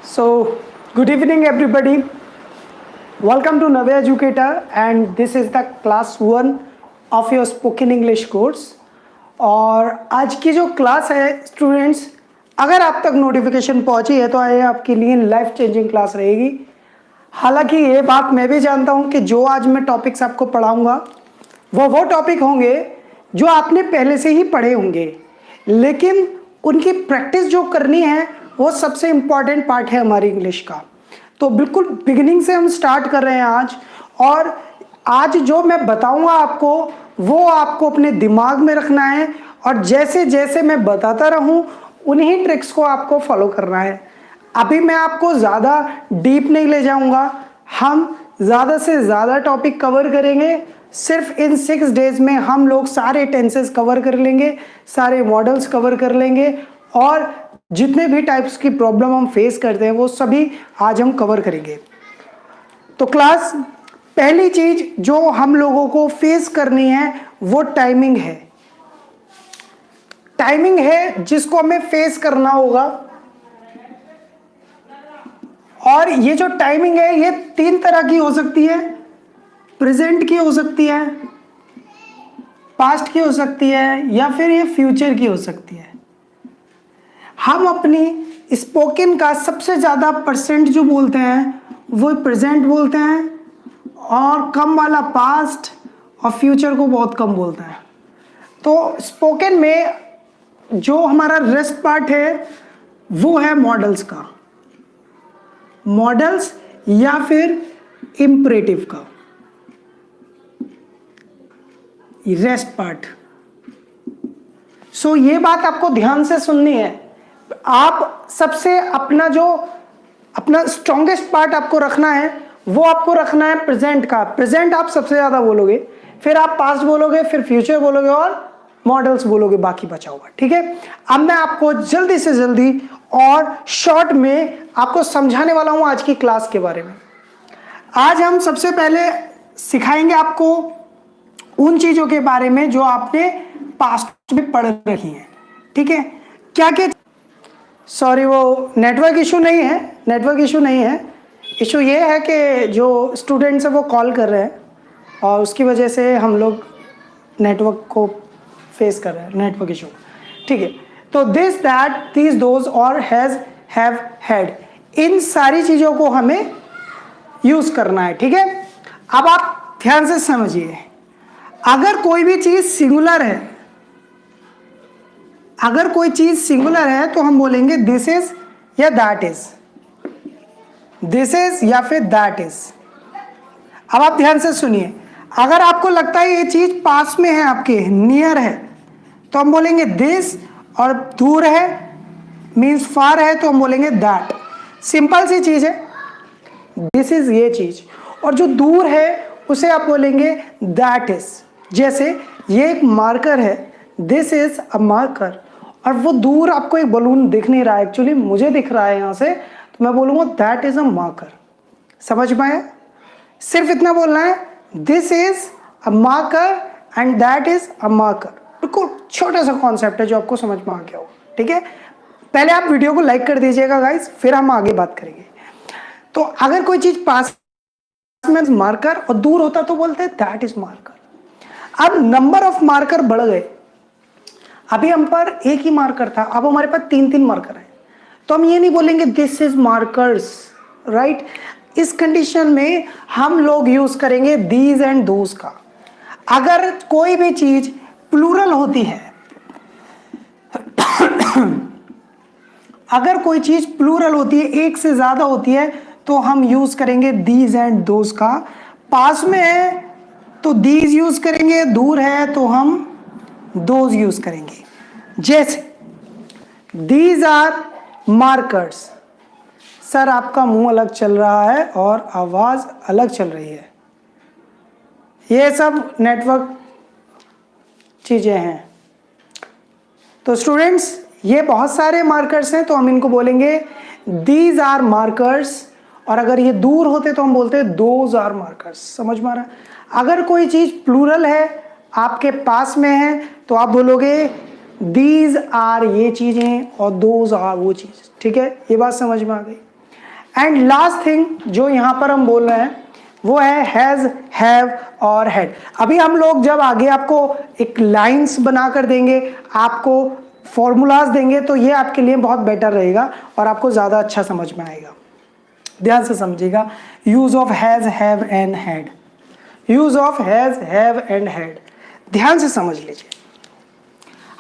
So, good evening, everybody. Welcome to Navya Educator, and this is the class 1 of your spoken English course. और आज की जो class है students, अगर आप तक नोटिफिकेशन पहुंची है तो ये आपके लिए लाइफ चेंजिंग क्लास रहेगी। हालांकि ये बात मैं भी जानता हूं कि जो आज मैं टॉपिक्स आपको पढ़ाऊंगा वो टॉपिक होंगे जो आपने पहले से ही पढ़े होंगे, लेकिन उनकी प्रैक्टिस जो करनी है वो सबसे इम्पॉर्टेंट पार्ट है हमारी इंग्लिश का। तो बिल्कुल बिगिनिंग से हम स्टार्ट कर रहे हैं आज, और आज जो मैं बताऊंगा आपको वो आपको अपने दिमाग में रखना है, और जैसे जैसे मैं बताता रहूं उन्हीं ट्रिक्स को आपको फॉलो करना है। अभी मैं आपको ज़्यादा डीप नहीं ले जाऊंगा, हम ज़्यादा से ज़्यादा टॉपिक कवर करेंगे। सिर्फ इन 6 डेज में हम लोग सारे टेंसेस कवर कर लेंगे, सारे मॉडल्स कवर कर लेंगे, और जितने भी टाइप्स की प्रॉब्लम हम फेस करते हैं वो सभी आज हम कवर करेंगे। तो क्लास पहली चीज जो हम लोगों को फेस करनी है वो टाइमिंग है। टाइमिंग है जिसको हमें फेस करना होगा, और ये जो टाइमिंग है ये 3 तरह की हो सकती है। प्रेजेंट की हो सकती है, पास्ट की हो सकती है, या फिर ये फ्यूचर की हो सकती है। हम अपनी स्पोकन का सबसे ज़्यादा परसेंट जो बोलते हैं वो प्रेजेंट बोलते हैं, और कम वाला पास्ट, और फ्यूचर को बहुत कम बोलते हैं। तो स्पोकन में जो हमारा रेस्ट पार्ट है वो है मॉडल्स का, मॉडल्स या फिर इम्परेटिव का रेस्ट पार्ट। सो ये बात आपको ध्यान से सुननी है। आप सबसे अपना स्ट्रॉन्गेस्ट पार्ट आपको रखना है, वो आपको रखना है प्रेजेंट का। प्रेजेंट आप सबसे ज्यादा बोलोगे, फिर आप पास्ट बोलोगे, फिर फ्यूचर बोलोगे, और मॉडल्स बोलोगे, बाकी बचा हुआ। ठीक है, अब मैं आपको जल्दी से जल्दी और शॉर्ट में आपको समझाने वाला हूं आज की क्लास के बारे में। आज हम सबसे पहले सिखाएंगे आपको उन चीजों के बारे में जो आपने पास्ट में पढ़ रखी हैं। ठीक है, क्या क्या सॉरी, वो नेटवर्क इशू नहीं है, नेटवर्क इशू नहीं है। इशू ये है कि जो स्टूडेंट्स हैं वो कॉल कर रहे हैं, और उसकी वजह से हम लोग नेटवर्क को फेस कर रहे हैं, नेटवर्क इशू। ठीक है, तो दिस दैट दिस दोज और हैज हैव हैड, इन सारी चीज़ों को हमें यूज़ करना है। ठीक है, अब आप ध्यान से समझिए। अगर कोई भी चीज़ सिंगुलर है, अगर कोई चीज सिंगुलर है तो हम बोलेंगे दिस इज या दैट इज, दिस इज या फिर दैट इज। अब आप ध्यान से सुनिए, अगर आपको लगता है ये चीज पास में है, आपके नियर है, तो हम बोलेंगे दिस, और दूर है मीन्स फार है तो हम बोलेंगे दैट। सिंपल सी चीज है, दिस इज ये चीज, और जो दूर है उसे आप बोलेंगे दैट इज। जैसे ये एक मार्कर है, दिस इज अ मार्कर, और वो दूर आपको एक बलून दिख नहीं रहा है, एक्चुअली मुझे दिख रहा है यहाँ से, तो मैं बोलूँगा दैट इज अ मार्कर। समझ में आया? सिर्फ इतना बोलना है, this is a marker and that is a marker. बिल्कुल छोटा सा कॉन्सेप्ट है जो आपको समझ में आ गया हो। ठीक है, पहले आप वीडियो को लाइक कर दीजिएगा गाइस, फिर हम आगे बात करेंगे। तो अगर कोई चीज पास में मार्कर और दूर होता तो बोलते हैं दैट इज मार्कर। अब नंबर ऑफ मार्कर बढ़ गए, अभी हम पर एक ही मार्कर था, अब हमारे पास 3-3 मार्कर हैं, तो हम ये नहीं बोलेंगे दिस इज मार्कर्स, राइट। इस कंडीशन में हम लोग यूज करेंगे दीज एंड दोज का। अगर कोई भी चीज प्लूरल होती है, अगर कोई चीज प्लूरल होती है, एक से ज्यादा होती है, तो हम यूज करेंगे दीज एंड दोज का। पास में है तो दीज यूज करेंगे, दूर है तो हम दोज यूज करेंगे। जैसे दीज आर मार्कर्स। सर आपका मुंह अलग चल रहा है और आवाज अलग चल रही है, ये सब नेटवर्क चीजें हैं। तो स्टूडेंट्स ये बहुत सारे मार्कर्स हैं, तो हम इनको बोलेंगे दीज आर मार्कर्स, और अगर ये दूर होते तो हम बोलते हैं दोज आर मार्कर्स। समझ में आ रहा है? अगर कोई चीज प्लूरल है, आपके पास में है, तो आप बोलोगे दीज आर ये चीजें और दोज आर वो चीज। ठीक है, ये बात समझ में आ गई। एंड लास्ट थिंग जो यहाँ पर हम बोल रहे हैं वो है हैज, हैव और हैड। अभी हम लोग जब आगे आपको एक लाइंस बनाकर देंगे, आपको फॉर्मूलाज देंगे, तो ये आपके लिए बहुत बेटर रहेगा और आपको ज़्यादा अच्छा समझ में आएगा। ध्यान से समझिएगा, use of has, have and had, use of has, have and had. ध्यान से समझ लीजिए,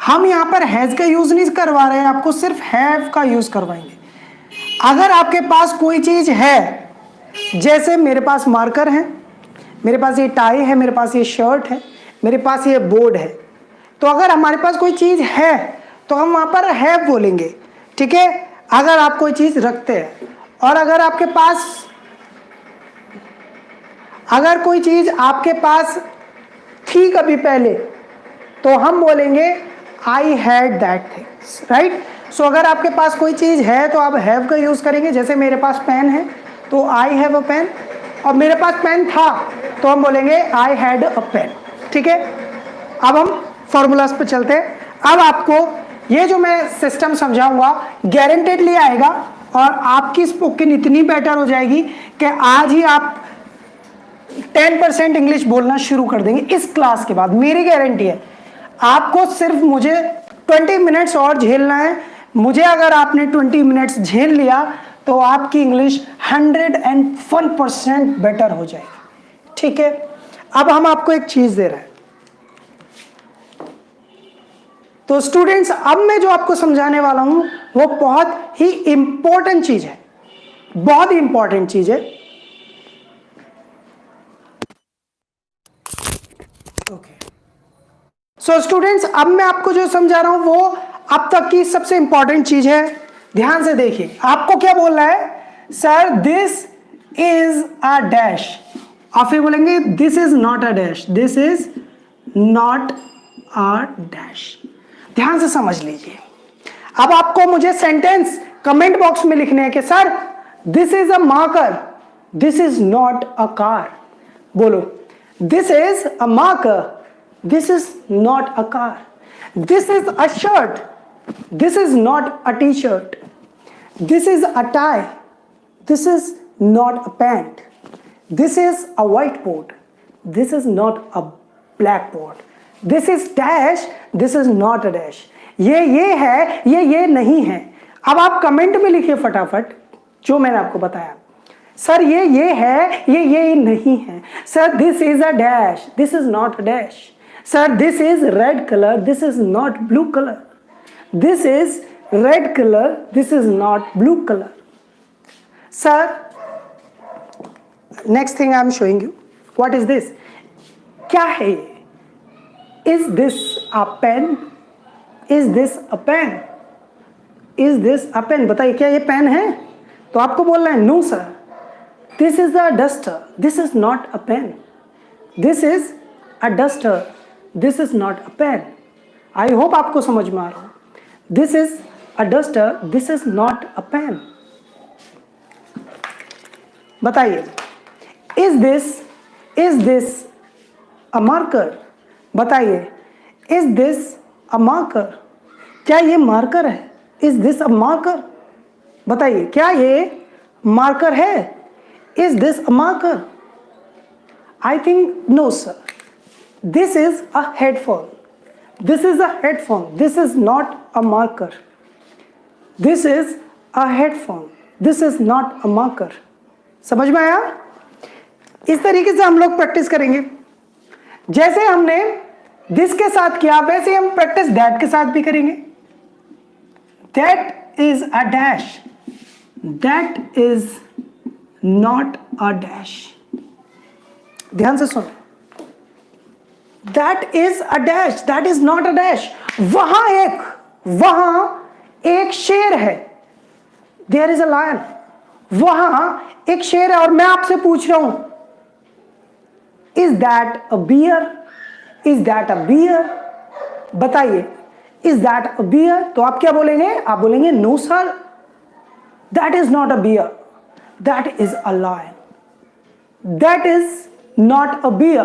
हम यहाँ पर हैज का यूज नहीं करवा रहे हैं, आपको सिर्फ हैव का यूज करवाएंगे। अगर आपके पास कोई चीज है, जैसे मेरे पास मार्कर है, मेरे पास ये टाई है, मेरे पास ये शर्ट है, मेरे पास ये बोर्ड है, तो अगर हमारे पास कोई चीज है तो हम वहां पर हैव बोलेंगे, ठीक है। अगर आप कोई चीज रखते हैं और अगर आपके पास, अगर कोई चीज आपके पास थी कभी पहले, तो हम बोलेंगे I had that things, right. So अगर आपके पास कोई चीज है तो आप हैव का यूज करेंगे। जैसे मेरे पास पेन है तो आई हैव अ पेन, और मेरे पास पेन था तो हम बोलेंगे आई हैड अ पेन, ठीक है। अब हम फॉर्मूलाज पे चलते हैं। अब आपको ये जो मैं सिस्टम समझाऊंगा गारंटेडली आएगा और आपकी स्पोकन इतनी बेटर हो जाएगी कि आज ही आप 10% इंग्लिश बोलना शुरू कर देंगे इस क्लास के बाद, मेरी गारंटी है। आपको सिर्फ मुझे 20 मिनट्स और झेलना है। मुझे अगर आपने 20 मिनट्स झेल लिया तो आपकी इंग्लिश 101% बेटर हो जाएगी, ठीक है। अब हम आपको एक चीज दे रहे हैं, तो स्टूडेंट्स अब मैं जो आपको समझाने वाला हूं वो बहुत ही इंपॉर्टेंट चीज है, बहुत ही इंपॉर्टेंट चीज है। ओके, सो स्टूडेंट्स अब मैं आपको जो समझा रहा हूं वो अब तक की सबसे इंपॉर्टेंट चीज है। ध्यान से देखिए, आपको क्या बोलना है, sir this is a dash. आप फिर बोलेंगे this is not a dash, this is not a dash. ध्यान से समझ लीजिए। अब आपको मुझे सेंटेंस कमेंट बॉक्स में लिखने हैं कि sir this is a marker, this is not a car. बोलो, this is a marker, this is not a car. This is a shirt, this is not a T shirt. This is a tie, this is not a pant. This is a white board, this is not a black board. This is dash, this is not a dash. ये है, ये नहीं है। अब आप comment में लिखिए फटाफट जो मैंने आपको बताया। सर ये है, ये नहीं है। Sir this is a dash, this is not a dash. Sir this is red colour, this is not blue colour. This is red colour, this is not blue colour. Sir next thing I am showing you, what is this, क्या है ये? Is this a pen? Is this a pen? Is this a pen? बताइए क्या ये pen है? तो आपको बोलना है no sir, this is a duster, this is not a pen. This is a duster, this is not a pen. I hope आपको समझ में आ रहा हो। This is a duster, this is not a pen. बताइए, is this a marker? बताइए, is this a marker? क्या ये मार्कर है? Is this a marker? बताइए, क्या ये मार्कर है? Is this a marker? I think no sir, this is a headphone, this is a headphone, this is not a marker. This is a headphone, this is not a marker. समझ में आया? इस तरीके से हम लोग practice करेंगे। जैसे हमने दिस के साथ किया वैसे हम प्रैक्टिस दैट के साथ भी करेंगे। That is a dash, that is not a dash. ध्यान से सुनो, that is a dash, that is not a dash. वहां एक शेर है, देयर इज अ लायन। वहां एक शेर है और मैं आपसे पूछ रहा हूं, is that a bear? Is that a bear? बताइए, इज दैट अ बियर? तो आप क्या बोलेंगे? आप बोलेंगे no sir, that is not a bear, that is a lion. That is not a bear,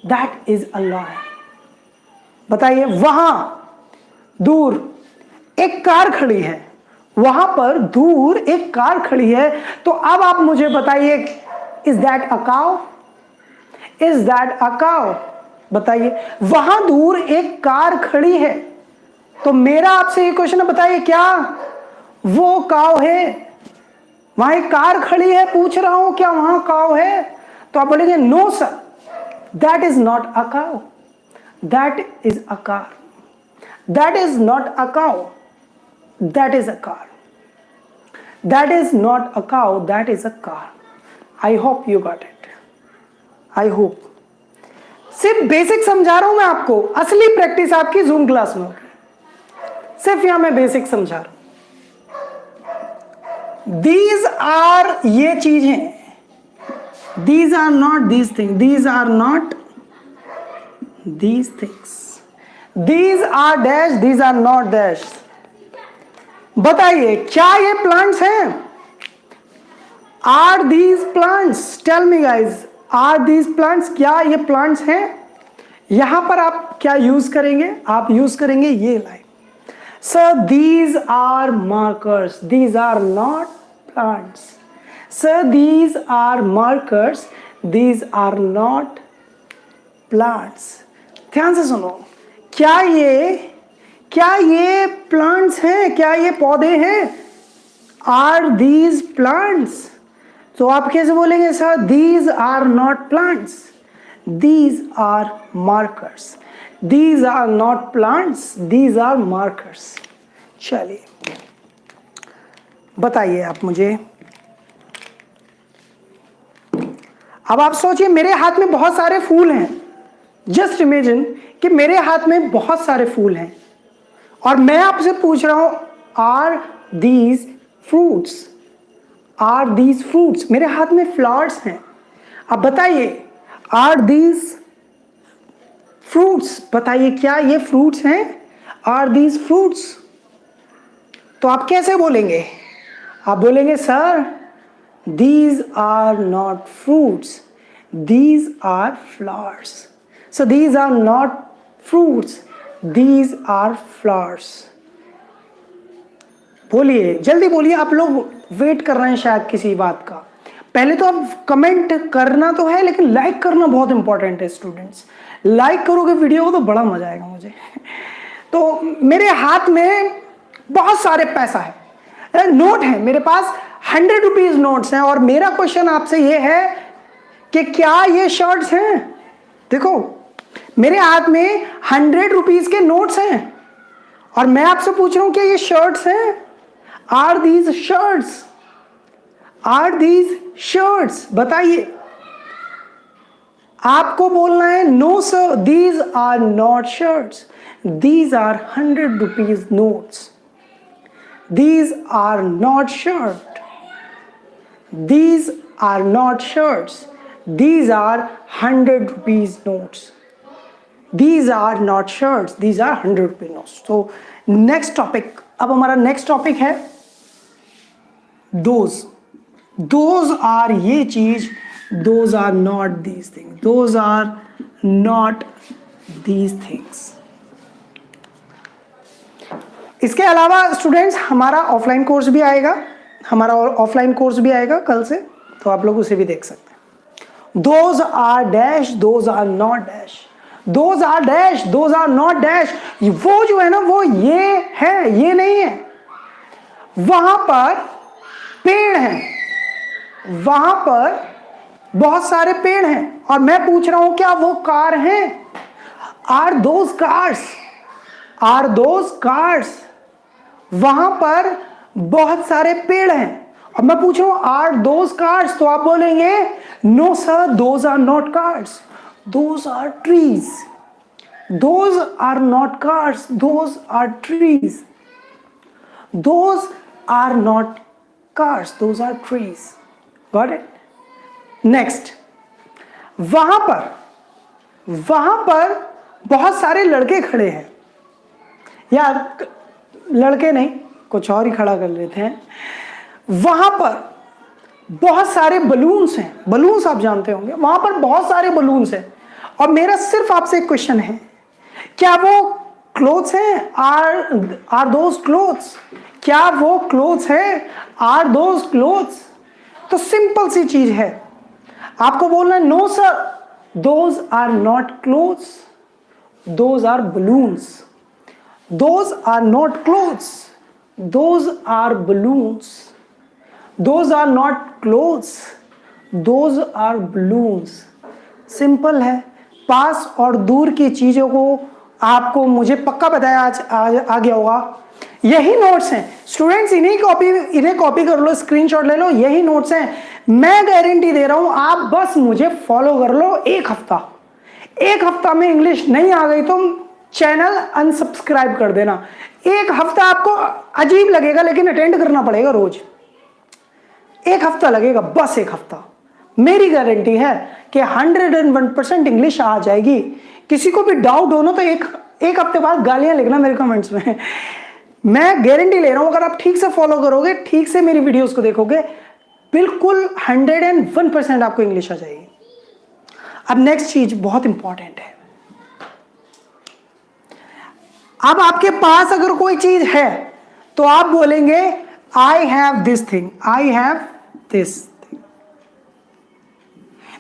that is a lion. बताइए, वहां दूर एक कार खड़ी है, वहां पर दूर एक कार खड़ी है। तो अब आप मुझे बताइए, is that a cow? Is that a cow? बताइए, वहां दूर एक कार खड़ी है, तो मेरा आपसे ये क्वेश्चन है, बताइए क्या वो काउ है? वहां एक कार खड़ी है, पूछ रहा हूं क्या वहां काउ है? तो आप बोलेंगे no sir, that is not a cow, that is a car, that is not a cow, that is a car, that is not a cow, that is a car. I hope you got it, I hope. सिर्फ basic समझा रहा हूं मैं आपको, असली practice आपकी zoom class में होगी। सिर्फ यहां मैं बेसिक समझा रहा हूं। दीज आर, ये चीजें, these are not these thing, these are not these things, these are dash, these are not dash. बताइए क्या ये प्लांट्स हैं? Are these plants? Tell me guys, are these plants? क्या ये प्लांट्स हैं? यहां पर आप क्या यूज करेंगे? आप यूज करेंगे ये line, sir these are markers, these are not plants. Sir these are markers, these are not plants. ध्यान से सुनो, क्या ये प्लांट्स हैं? क्या ये पौधे हैं? Are these plants? तो आप कैसे बोलेंगे sir these are not plants, these are markers, these are not plants, these are markers. चलिए बताइए आप मुझे, अब आप सोचिए मेरे हाथ में बहुत सारे फूल हैं। जस्ट इमेजिन कि मेरे हाथ में बहुत सारे फूल हैं और मैं आपसे पूछ रहा हूं are these fruits? Are these fruits? मेरे हाथ में फ्लावर्स हैं। अब बताइए आर दीज फ्रूट्स? बताइए क्या ये फ्रूट्स हैं? Are these fruits? तो आप कैसे बोलेंगे? आप बोलेंगे sir these are not fruits, these are flowers. So these are not fruits, these are flowers. बोलिए, जल्दी बोलिए, आप लोग वेट कर रहे हैं शायद किसी बात का। पहले तो आप कमेंट करना तो है, लेकिन लाइक करना बहुत इंपॉर्टेंट है स्टूडेंट्स। लाइक करोगे वीडियो को तो बड़ा मजा आएगा मुझे। तो मेरे हाथ में बहुत सारे पैसा है, नोट है मेरे पास, 100 रुपीज नोट्स हैं, और मेरा क्वेश्चन आपसे ये है कि क्या ये शर्ट्स हैं? देखो मेरे हाथ में 100 रुपीज के नोट्स हैं और मैं आपसे पूछ रहा हूं क्या ये शर्ट्स हैं? Are these shirts? Are these shirts? बताइए, आपको बोलना है no sir these are not shirts, these are 100 rupees notes, these are not shirt, these are not shirts, these are 100 rupees notes, these are not shirts, these are 100 rupees notes. तो next topic, अब हमारा next topic है those. Those are ये चीज, those are not these things, those are not these things. इसके अलावा students हमारा offline course भी आएगा, हमारा ऑफलाइन कोर्स भी आएगा कल से, तो आप लोग उसे भी देख सकते हैं। Those are dash, those are not dash, those are dash, those are not dash. वो जो है ना वो ये है, ये नहीं है। वहां पर पेड़ हैं, वहां पर बहुत सारे पेड़ हैं और मैं पूछ रहा हूं क्या वो कार हैं? Are those cars? Are those cars? वहां पर बहुत सारे पेड़ हैं और मैं पूछ रहा हूं आर दोज कार्स? तो आप बोलेंगे no sir those are not cars, those are trees, those are not cars, those are trees, those are not cars, those are trees. Got it? Next, वहां पर बहुत सारे लड़के खड़े हैं, यार लड़के नहीं कुछ और ही खड़ा कर लेते हैं। वहां पर बहुत सारे बलून्स हैं, बलून्स आप जानते होंगे, वहां पर बहुत सारे बलून्स हैं और मेरा सिर्फ आपसे एक क्वेश्चन है, क्या वो क्लोथ्स हैं? Are those clothes? क्या वो क्लोथ्स है? Are those clothes? तो सिंपल सी चीज है, आपको बोलना है no sir, those are not clothes, those are balloons. Those are not clothes, those are balloons. Those are not clothes, those are balloons. Simple है। पास और दूर की चीजों को आपको मुझे पक्का बताया आज आ गया होगा। यही नोट्स हैं स्टूडेंट्स, इन्हें कॉपी कर लो, स्क्रीनशॉट ले लो, यही नोट्स हैं। मैं गारंटी दे रहा हूं, आप बस मुझे फॉलो कर लो। एक हफ्ता में इंग्लिश नहीं आ गई तो चैनल अनसब्सक्राइब कर देना। एक हफ्ता आपको अजीब लगेगा लेकिन अटेंड करना पड़ेगा रोज। एक हफ्ता लगेगा, बस एक हफ्ता। मेरी गारंटी है कि 101% इंग्लिश आ जाएगी। किसी को भी डाउट हो ना तो एक हफ्ते बाद गालियां लिखना मेरे कमेंट्स में। मैं गारंटी ले रहा हूं, अगर आप ठीक से फॉलो करोगे, ठीक से मेरी वीडियोस को देखोगे, बिल्कुल 101% आपको इंग्लिश आ जाएगी। अब नेक्स्ट चीज बहुत इंपॉर्टेंट है। अब आपके पास अगर कोई चीज है तो आप बोलेंगे I have this thing, I have this thing.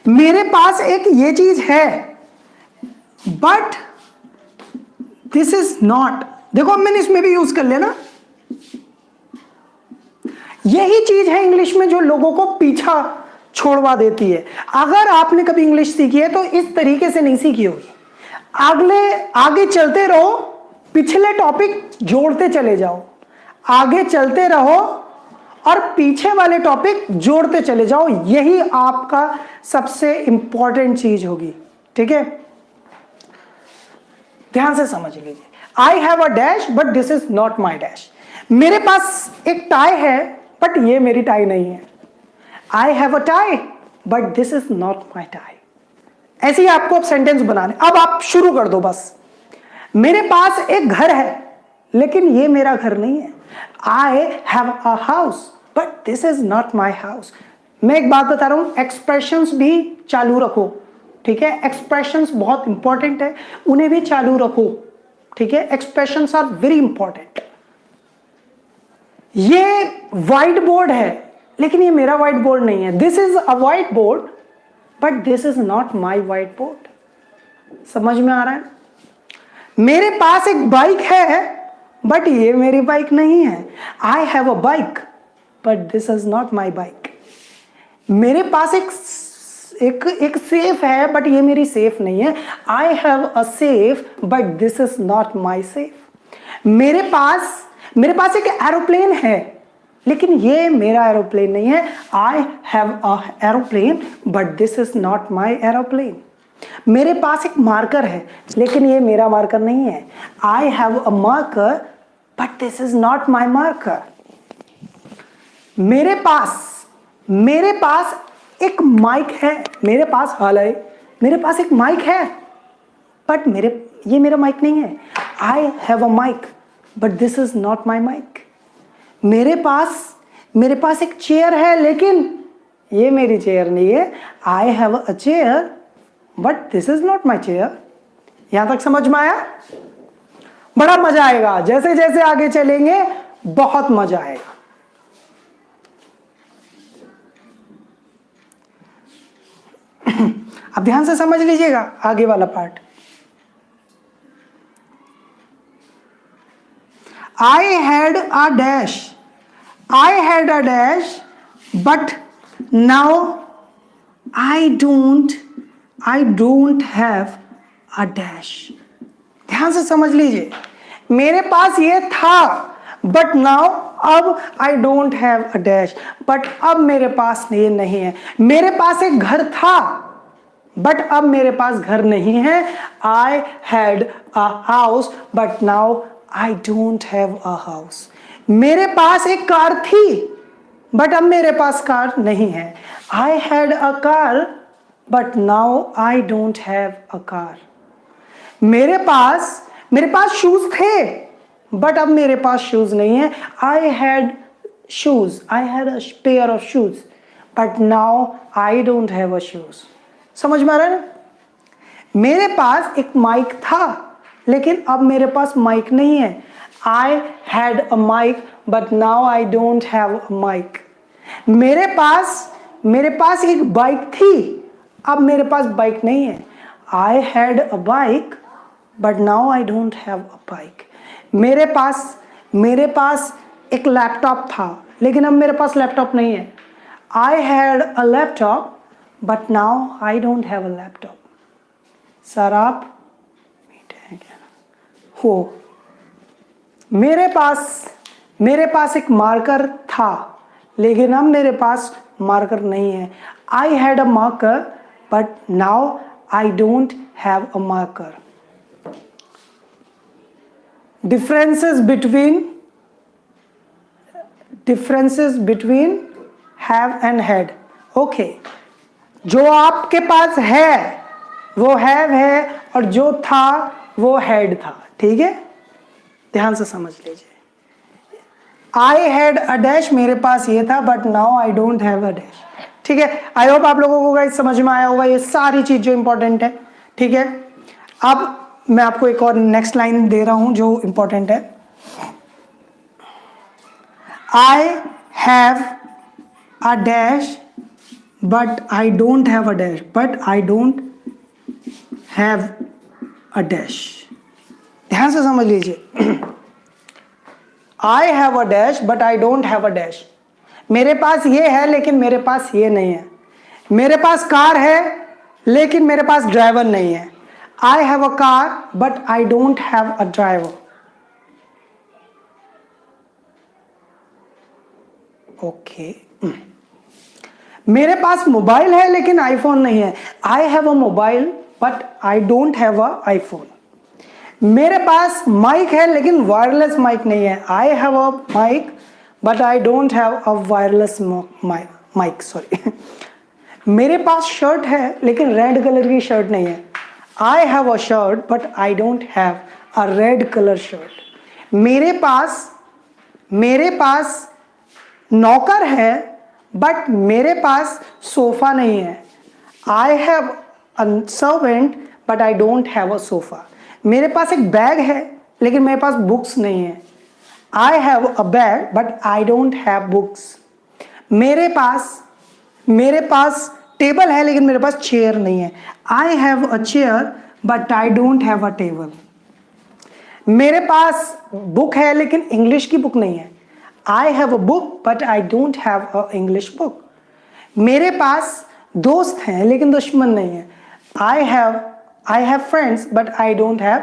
मेरे पास एक ये चीज है बट दिस इज नॉट। देखो अब मैंने इसमें भी यूज कर लिया ना। यही चीज है इंग्लिश में जो लोगों को पीछा छोड़वा देती है। अगर आपने कभी इंग्लिश सीखी है तो इस तरीके से नहीं सीखी होगी। आगे चलते रहो, पिछले टॉपिक जोड़ते चले जाओ। आगे चलते रहो और पीछे वाले टॉपिक जोड़ते चले जाओ। यही आपका सबसे इंपॉर्टेंट चीज होगी। ठीक है, ध्यान से समझ लीजिए। आई have a dash but this is not my dash. मेरे पास एक टाई है बट ये मेरी टाई नहीं है। I have a tie but this is not my tie. ऐसे ही आपको अब सेंटेंस बनाने। अब आप शुरू कर दो बस। मेरे पास एक घर है लेकिन ये मेरा घर नहीं है। I have a house but this is not my house. मैं एक बात बता रहा हूं, एक्सप्रेशंस भी चालू रखो। ठीक है, एक्सप्रेशंस बहुत इंपॉर्टेंट है, उन्हें भी चालू रखो। ठीक है, एक्सप्रेशंस आर वेरी इंपॉर्टेंट। ये व्हाइट बोर्ड है लेकिन ये मेरा व्हाइट बोर्ड नहीं है। This is a white board but this is not my white board. समझ में आ रहा है? मेरे पास एक बाइक है बट ये मेरी बाइक नहीं है। I have a bike but this is not my bike. मेरे पास एक सेफ है बट ये मेरी सेफ नहीं है। I have a safe but this is not my safe. मेरे पास एक एरोप्लेन है लेकिन ये मेरा एरोप्लेन नहीं है। I have a aeroplane but this is not my aeroplane. मेरे पास एक मार्कर है लेकिन ये मेरा मार्कर नहीं है। I have a marker but this is not my marker. मेरे पास एक माइक है। मेरे पास एक माइक है बट ये मेरा माइक नहीं है। I have a mic but this is not my mic. मेरे पास एक चेयर है लेकिन ये मेरी चेयर नहीं है। I have a chair but this is not my chair. यहां तक समझ में आया? बड़ा मजा आएगा, जैसे जैसे आगे चलेंगे बहुत मजा आएगा। अब ध्यान से समझ लीजिएगा आगे वाला part. I had a dash but now I don't have a dash. ध्यान से समझ लीजिए। मेरे पास ये था बट नाउ अब आई don't have a dash, but अब मेरे पास ये नहीं है। मेरे पास एक घर था बट अब मेरे पास घर नहीं है। I had a house but now I don't have a house. मेरे पास एक कार थी बट अब मेरे पास कार नहीं है। I had a car but now I don't have a car. मेरे पास शूज थे बट अब मेरे पास शूज नहीं है। I had a pair of shoes but now I don't have a shoes. समझ में आ रहा है ना? मेरे पास एक माइक था लेकिन अब मेरे पास माइक नहीं है। I had a mic but now I don't have a mic. मेरे पास एक बाइक थी, अब मेरे पास बाइक नहीं है. I had a bike but now I don't have a bike. मेरे पास एक लैपटॉप था, लेकिन अब मेरे पास लैपटॉप नहीं है. I had a laptop but now I don't have a laptop. Sir आप मीठे हैं क्या? हो. मेरे पास एक मार्कर था, लेकिन अब मेरे पास मार्कर नहीं है. I had a marker but now I don't have a marker. Differences between have and had. Okay, जो आपके पास है वो have है, और जो था वो had था. ठीक है, ध्यान से समझ लीजिए. I had a dash, मेरे पास ये था, but now I don't have a dash. ठीक है, आई होप आप लोगों को गाइस समझ में आया होगा ये सारी चीज जो इंपॉर्टेंट है. ठीक है, अब मैं आपको एक और नेक्स्ट लाइन दे रहा हूं जो इंपॉर्टेंट है. I have a dash but I don't have a dash, but I don't have a dash. ध्यान से समझ लीजिए. I have a dash but I don't have a dash. मेरे पास ये है लेकिन मेरे पास ये नहीं है. मेरे पास कार है लेकिन मेरे पास ड्राइवर नहीं है. I have a car but I don't have a driver. Okay. मेरे पास मोबाइल है लेकिन आईफोन नहीं है. I have a mobile but I don't have a iPhone. मेरे पास माइक है लेकिन वायरलेस माइक नहीं है. I have a mic but I don't have a wireless mic. Sorry. मेरे पास शर्ट है लेकिन रेड कलर की शर्ट नहीं है. I have a shirt but I don't have a red color shirt. मेरे पास नौकर है बट मेरे पास सोफा नहीं है. I have a servant but I don't have a sofa. मेरे पास एक बैग है लेकिन मेरे पास बुक्स नहीं है. I have a bag but I don't have books. मेरे पास टेबल है लेकिन मेरे पास चेयर नहीं है. I have a chair but I don't have a table. मेरे पास बुक है लेकिन इंग्लिश की बुक नहीं है. I have a book but I don't have a English book. मेरे पास दोस्त हैं लेकिन दुश्मन नहीं है. I have friends but I don't have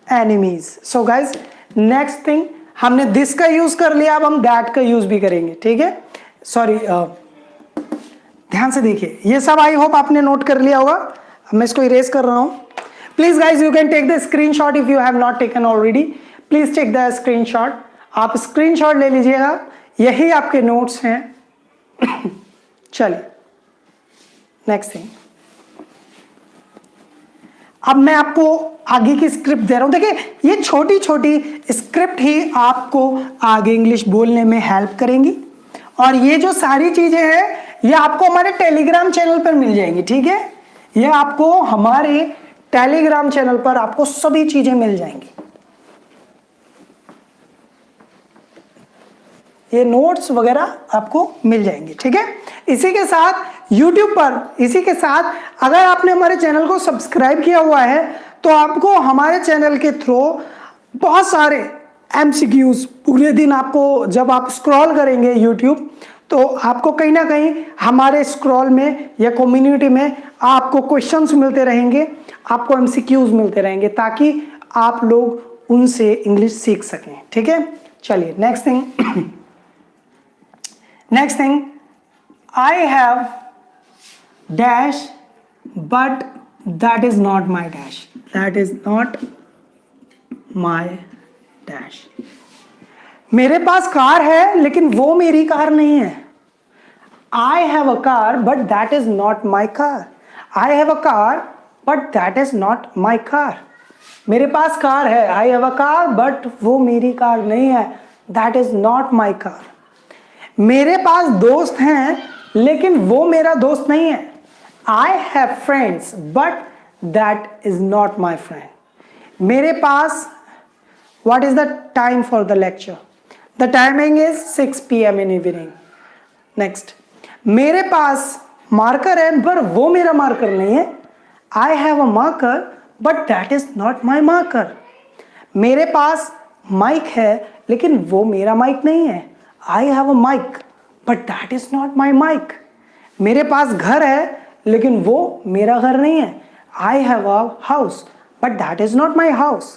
enemies. So guys, next thing, हमने this का यूज कर लिया, अब हम that का यूज भी करेंगे. ठीक है, सॉरी, ध्यान से देखिए. ये सब आई होप आपने नोट कर लिया होगा. मैं इसको इरेज कर रहा हूं. Please guys, you can take the screenshot if you have not taken already. Please take the screenshot. आप स्क्रीनशॉट ले लीजिएगा, यही आपके नोट्स हैं. चलिए नेक्स्ट थिंग. अब मैं आपको आगे की स्क्रिप्ट दे रहा हूं. देखिए, ये छोटी छोटी स्क्रिप्ट ही आपको आगे इंग्लिश बोलने में हेल्प करेंगी. और ये जो सारी चीजें हैं ये आपको हमारे टेलीग्राम चैनल पर मिल जाएंगी. ठीक है, ये आपको हमारे टेलीग्राम चैनल पर आपको सभी चीजें मिल जाएंगी. ये नोट्स वगैरह आपको मिल जाएंगे. ठीक है, इसी के साथ YouTube पर, इसी के साथ अगर आपने हमारे चैनल को सब्सक्राइब किया हुआ है तो आपको हमारे चैनल के थ्रू बहुत सारे MCQs पूरे दिन आपको, जब आप स्क्रॉल करेंगे YouTube, तो आपको कहीं ना कहीं हमारे स्क्रॉल में या कम्युनिटी में आपको क्वेश्चंस मिलते रहेंगे, आपको MCQs मिलते रहेंगे, ताकि आप लोग उनसे इंग्लिश सीख सकें. ठीक है, चलिए next thing. I have dash but that is not my dash. That is not my dash. मेरे पास कार है लेकिन वो मेरी कार नहीं है. I have a car but that is not my car. I have a car but that is not my car. मेरे पास car है, I have a car but वो मेरी कार नहीं है. That is not my car. मेरे पास दोस्त हैं लेकिन वो मेरा दोस्त नहीं है. I have friends but that is not my friend. मेरे पास What is the time for the lecture? The timing is 6 PM in evening. Next, मेरे पास मार्कर है पर वो मेरा मार्कर नहीं है. I have a marker but that is not my marker. मेरे पास mic है लेकिन वो मेरा माइक नहीं है. I have a mic but that is not my mic. मेरे पास घर है लेकिन वो मेरा घर नहीं है. I have a house but that is not my house.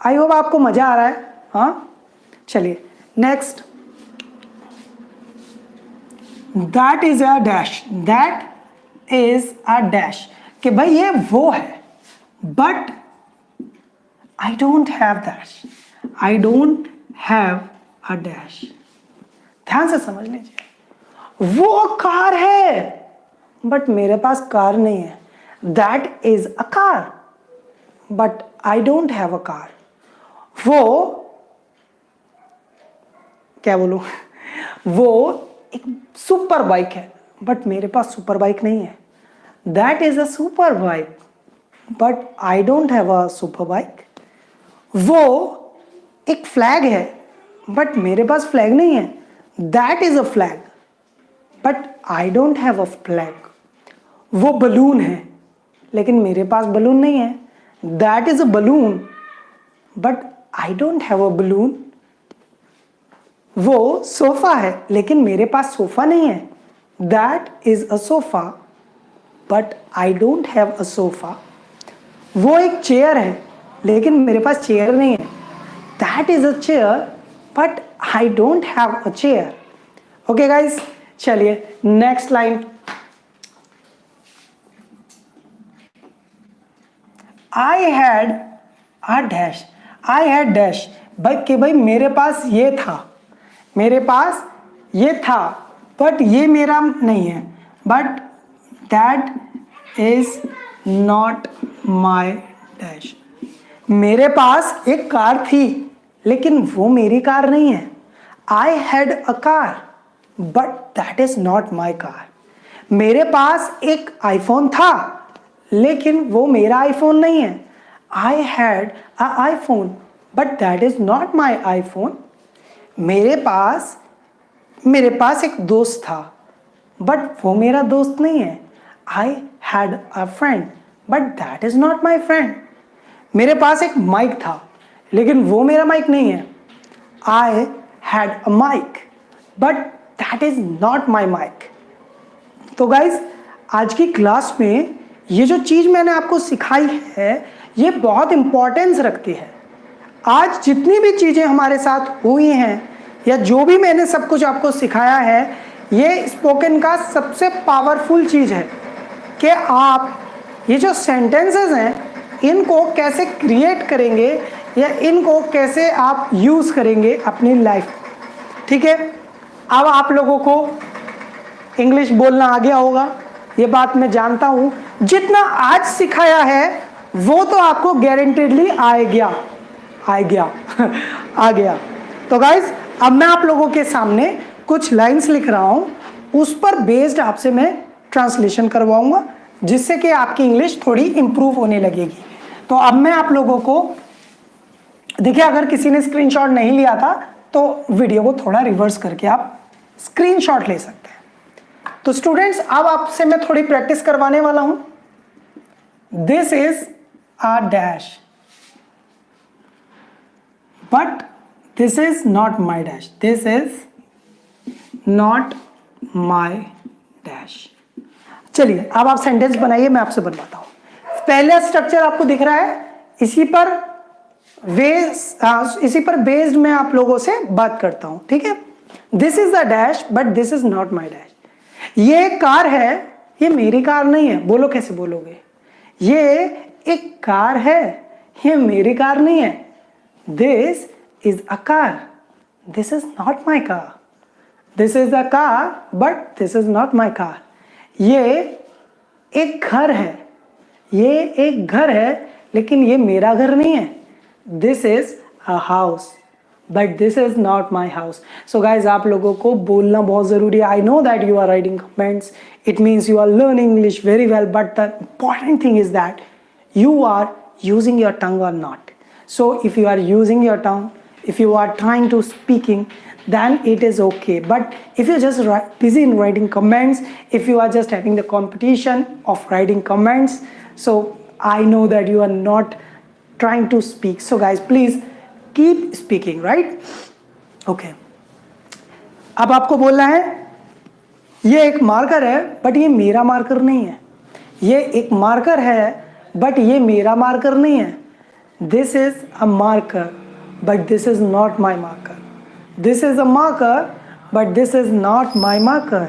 I hope आपको मजा आ रहा है. हाँ, चलिए next. That is a dash. That is a dash कि भाई ये वो है but I don't have dash. I don't have a dash. ध्यान से समझ लीजिए. वो कार है बट मेरे पास कार नहीं है. That is a car but I don't have a car. वो क्या बोलूं, वो एक सुपर बाइक है बट मेरे पास सुपर बाइक नहीं है. That is a super bike but I don't have a super bike. वो एक फ्लैग है बट मेरे पास फ्लैग नहीं है. That is a flag but I don't have a flag. वो बलून है लेकिन मेरे पास बलून नहीं है. That is a balloon but I don't have a balloon. वो सोफा है लेकिन मेरे पास सोफा नहीं है. That is a sofa but I don't have a sofa. वो एक चेयर है लेकिन मेरे पास चेयर नहीं है. That is a chair but I don't have a chair. Okay guys, चलिए next line. I had a dash. I had dash भाई कि भाई मेरे पास ये था, मेरे पास ये था बट ये मेरा नहीं है. But that is not my dash. मेरे पास एक कार थी लेकिन वो मेरी कार नहीं है. I had a car but that is not my car. मेरे पास एक आईफोन था लेकिन वो मेरा आईफोन नहीं है. I had a iPhone but that is not my iPhone. मेरे पास एक दोस्त था बट वो मेरा दोस्त नहीं है. I had a friend but that is not my friend. मेरे पास एक माइक था लेकिन वो मेरा माइक नहीं है. I had a mic but that is not my mic. तो गाइज आज की क्लास में ये जो चीज़ मैंने आपको सिखाई है ये बहुत इंपॉर्टेंस रखती है. आज जितनी भी चीज़ें हमारे साथ हुई हैं या जो भी मैंने सब कुछ आपको सिखाया है ये स्पोकन का सबसे पावरफुल चीज़ है कि आप ये जो सेंटेंसेस हैं इनको कैसे क्रिएट करेंगे या इनको कैसे आप यूज़ करेंगे अपनी लाइफ. ठीक है, अब आप लोगों को इंग्लिश बोलना आ गया होगा, ये बात मैं जानता हूँ. जितना आज सिखाया है वो तो आपको गारंटेडली आ गया. तो गाइज अब मैं आप लोगों के सामने कुछ लाइंस लिख रहा हूँ, उस पर बेस्ड आपसे मैं ट्रांसलेशन करवाऊंगा जिससे कि आपकी इंग्लिश थोड़ी इंप्रूव होने लगेगी. तो अब मैं आप लोगों को देखिए, अगर किसी ने स्क्रीनशॉट नहीं लिया था तो वीडियो को थोड़ा रिवर्स करके आप स्क्रीनशॉट ले सकते हैं. तो स्टूडेंट्स अब आपसे मैं थोड़ी प्रैक्टिस करवाने वाला हूं. This is a dash but this is not my dash. This is not my dash. चलिए अब आप सेंटेंस बनाइए, मैं आपसे बनवाता हूं. पहला स्ट्रक्चर आपको दिख रहा है, इसी पर बेस्ड मैं आप लोगों से बात करता हूं. ठीक है, this is the dash but this is not my dash. ये एक कार है, ये मेरी कार नहीं है. बोलो कैसे बोलोगे? ये एक कार है, ये मेरी कार नहीं है. This is a car, this is not my car. This is a car but this is not my car. ये एक घर है, ये एक घर है लेकिन ये मेरा घर नहीं है. This is a house but this is not my house. So guys आप लोगों को बोलना बहुत ज़रूरी है. I know that you are writing comments, it means you are learning English very well, but the important thing is that you are using your tongue or not. So if you are using your tongue, if you are trying to speaking, then it is okay. But if you're just busy in writing comments, if you are just having the competition of writing comments, so I know that you are not trying to speak. So guys, please keep speaking, right? Okay. अब आपको बोलना है ये एक marker है but ये मेरा marker नहीं है, ये एक मार्कर है बट ये मेरा मार्कर नहीं है. This is a marker but this is not my marker. This is a marker but this is not my marker.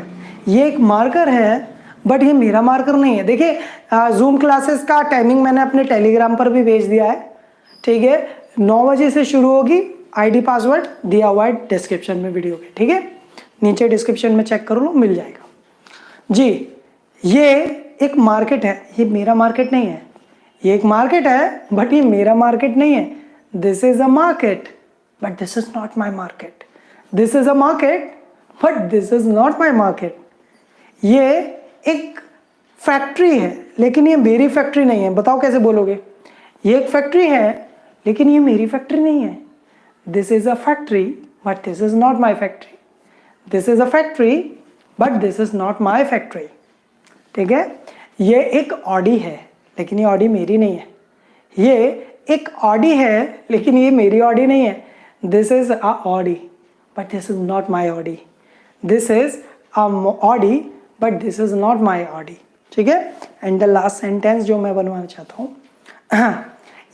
ये एक मार्कर है बट ये मेरा मार्कर नहीं है. देखिए जूम क्लासेस का टाइमिंग मैंने अपने टेलीग्राम पर भी भेज दिया है, ठीक है. 9 बजे से शुरू होगी. आईडी पासवर्ड दिया हुआ है डिस्क्रिप्शन में वीडियो के, ठीक है. नीचे डिस्क्रिप्शन में चेक कर लो, मिल जाएगा जी. ये एक मार्केट है, ये मेरा मार्केट नहीं है. ये एक मार्केट है बट ये मेरा मार्केट नहीं है. This is a market but this is not my market. This is a market but this is not my market. ये एक फैक्ट्री है लेकिन ये मेरी फैक्ट्री नहीं है. बताओ कैसे बोलोगे? ये एक फैक्ट्री है लेकिन ये मेरी फैक्ट्री नहीं है. This is a factory but this is not my factory. This is a factory but this is not my factory. ठीक है. ये एक ऑडी है लेकिन ये ऑडी मेरी नहीं है. ये एक ऑडी है लेकिन ये मेरी ऑडी नहीं है. This is a Audi but this is not my Audi. This is a Audi but this is not my Audi. ठीक है. एंड द लास्ट सेंटेंस जो मैं बनवाना चाहता हूँ,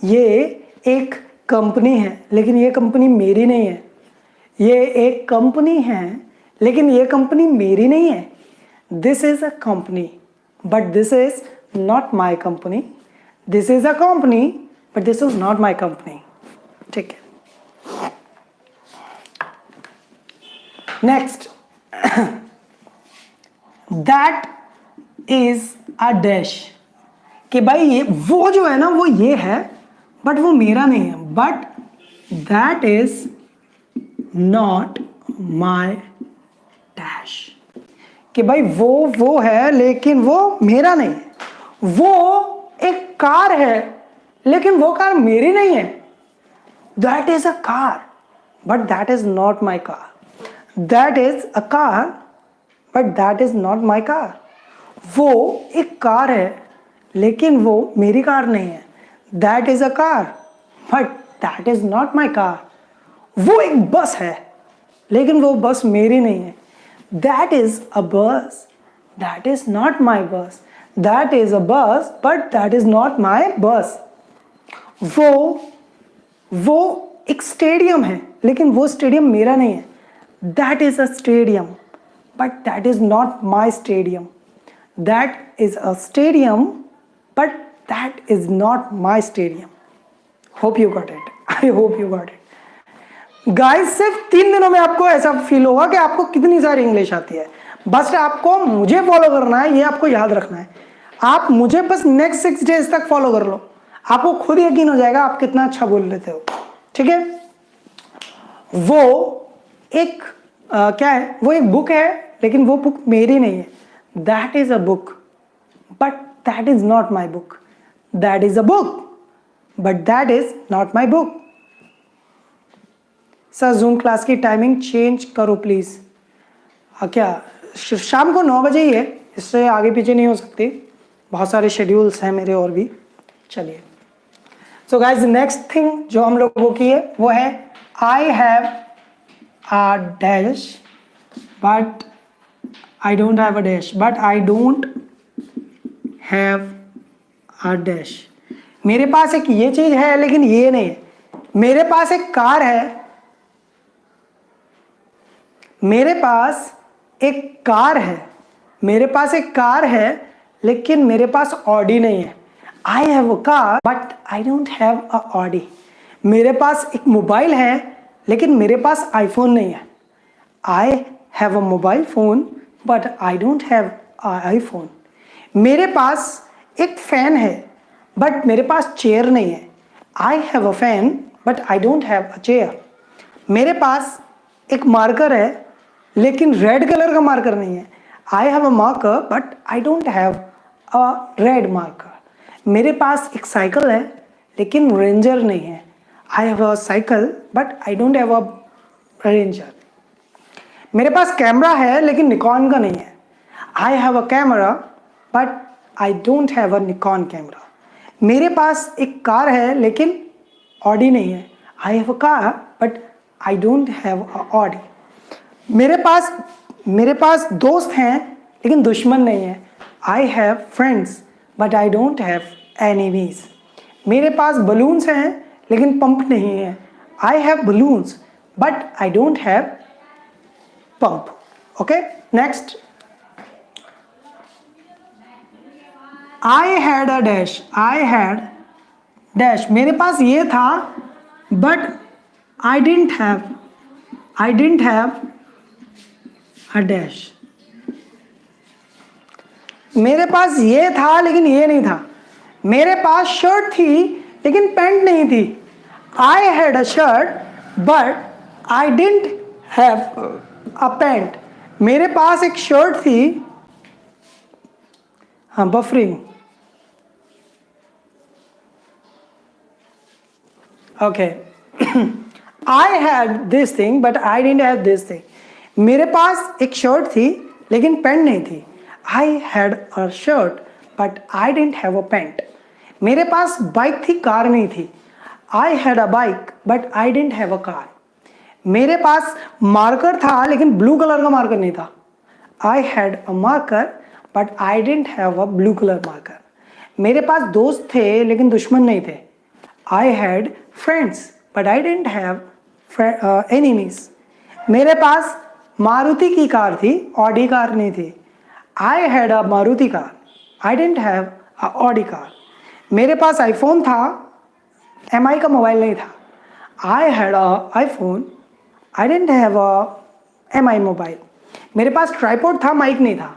ये एक कंपनी है लेकिन ये कंपनी मेरी नहीं है. ये एक कंपनी है लेकिन ये कंपनी मेरी नहीं है. This is a company but this is not my company. This is a company but this is not my company. ठीक है. Next, that is a dash. कि भाई ये वो जो है ना वो ये है बट वो मेरा नहीं है. But that is not my dash. कि भाई वो है लेकिन वो मेरा नहीं है. वो एक कार है लेकिन वो कार मेरी नहीं है. That is a car but that is not my car. That is a car but that is not my car. वो एक कार है लेकिन वो मेरी कार नहीं है. That is a car but that is not my car. वो एक बस है लेकिन वो बस मेरी नहीं है. दैट इज अ बस. दैट इज नॉट माई बस. दैट इज अ बस बट दैट इज नॉट माई बस. वो एक स्टेडियम है लेकिन वो स्टेडियम मेरा नहीं है. That is a stadium but that is not my stadium. That is a stadium but that is not my stadium. Hope you got it. I hope you got it. Guys, सिर्फ 3 दिनों में आपको ऐसा feel होगा कि आपको कितनी सारी इंग्लिश आती है. बस आपको मुझे फॉलो करना है, ये आपको याद रखना है. आप मुझे बस नेक्स्ट 6 डेज तक फॉलो कर लो, आपको खुद यकीन हो जाएगा आप कितना अच्छा बोल लेते हो. ठीक है. वो एक क्या है, वो एक बुक है लेकिन वो बुक मेरी नहीं है. That is a book but that is not my book. That is a book but that is not my book. Sir zoom class की टाइमिंग चेंज करो प्लीज़. क्या शाम को 9 बजे ही है, इससे आगे पीछे नहीं हो सकती. बहुत सारे शेड्यूल्स हैं मेरे और भी. चलिए. सो गाइज, नेक्स्ट थिंग जो हम लोगों की है वो है I have a dash but I don't have a dash. But I don't have a dash. मेरे पास एक ये चीज़ है लेकिन ये नहीं है. मेरे पास एक कार है. मेरे पास एक कार है. मेरे पास एक कार है लेकिन मेरे पास ऑडी नहीं है. I have a car but I don't have a Audi. मेरे पास एक मोबाइल है लेकिन मेरे पास आईफोन नहीं है. I have a mobile phone but I don't have iPhone. मेरे पास एक फैन है बट मेरे पास चेयर नहीं है. I have a fan but I don't have a chair. मेरे पास एक मार्कर है लेकिन रेड कलर का मार्कर नहीं है. I have a marker but I don't have a red marker. मेरे पास एक साइकिल है लेकिन रेंजर नहीं है. I have a cycle but I don't have a ranger. मेरे पास कैमरा है लेकिन निकॉन का नहीं है। I have a camera but I don't have a Nikon camera. मेरे पास एक कार है लेकिन ऑडी नहीं है। I have a car but I don't have a Audi. मेरे पास दोस्त हैं लेकिन दुश्मन नहीं है। I have friends but I don't have enemies. मेरे पास बलून्स हैं लेकिन पंप नहीं है। I have balloons but I don't have pump. Okay, next. I had a dash. I had dash. मेरे पास ये था but I didn't have a dash. मेरे पास ये था लेकिन ये नहीं था। मेरे पास शर्ट थी लेकिन पैंट नहीं थी। आई had a shirt but I didn't have a pant. मेरे पास एक शर्ट थी, हाँ buffering, okay. I had this thing but I didn't have this thing. मेरे पास एक शर्ट थी लेकिन पैंट नहीं थी। आई had a shirt but I didn't have a pant. मेरे पास बाइक थी, कार नहीं थी। आई had a bike but I didn't have a car. मेरे पास मार्कर था लेकिन ब्लू कलर का मार्कर नहीं था। आई had a marker but I didn't have a blue colour marker. मेरे पास दोस्त थे लेकिन दुश्मन नहीं थे। I had friends but I didn't have enemies. मेरे पास मारुति की कार थी, ऑडी कार नहीं थी। आई had a Maruti car, I didn't have a Audi car. मेरे पास आईफोन था, एमआई का मोबाइल नहीं था। आई had a iPhone, I didn't have a MI mobile. मेरे पास ट्राइपॉड था, माइक नहीं था।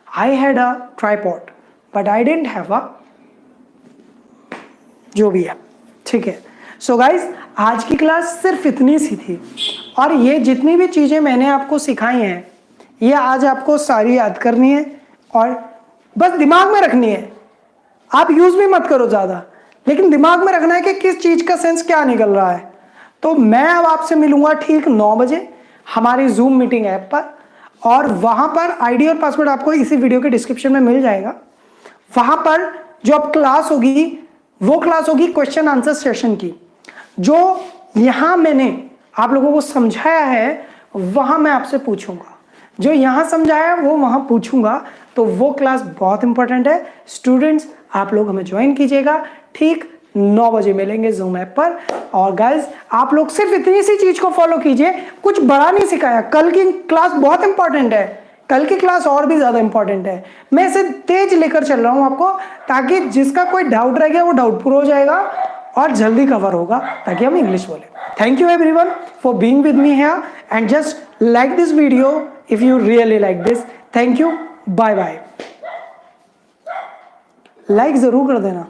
आई had a tripod but I didn't have a, जो भी है, ठीक है। सो गाइज, आज की क्लास सिर्फ इतनी सी थी और ये जितनी भी चीज़ें मैंने आपको सिखाई हैं ये आज आपको सारी याद करनी है और बस दिमाग में रखनी है। आप यूज़ भी मत करो ज़्यादा, लेकिन दिमाग में रखना है कि किस चीज़ का सेंस क्या निकल रहा है। तो मैं अब आपसे मिलूंगा ठीक 9 बजे हमारी जूम मीटिंग ऐप पर, और वहाँ पर आईडी और पासवर्ड आपको इसी वीडियो के डिस्क्रिप्शन में मिल जाएगा। वहाँ पर जो अब क्लास होगी वो क्लास होगी क्वेश्चन आंसर सेशन की। जो यहाँ मैंने आप लोगों को समझाया है वहाँ मैं आपसे पूछूंगा, जो यहाँ समझाया वो वहाँ पूछूंगा। तो वो क्लास बहुत इंपॉर्टेंट है। स्टूडेंट्स, आप लोग हमें ज्वाइन कीजिएगा। ठीक 9 बजे मिलेंगे जूम ऐप पर। और गाइज, आप लोग सिर्फ इतनी सी चीज को फॉलो कीजिए, कुछ बड़ा नहीं सिखाया। कल की क्लास बहुत इंपॉर्टेंट है, कल की क्लास और भी ज्यादा इंपॉर्टेंट है। मैं इसे तेज लेकर चल रहा हूं आपको, ताकि जिसका कोई डाउट रह गया वो डाउटफुल हो जाएगा और जल्दी कवर होगा, ताकि हम इंग्लिश बोले। Thank you everyone for being with me here and just like this video if you really like this. Thank you, bye bye. Like जरूर कर देना।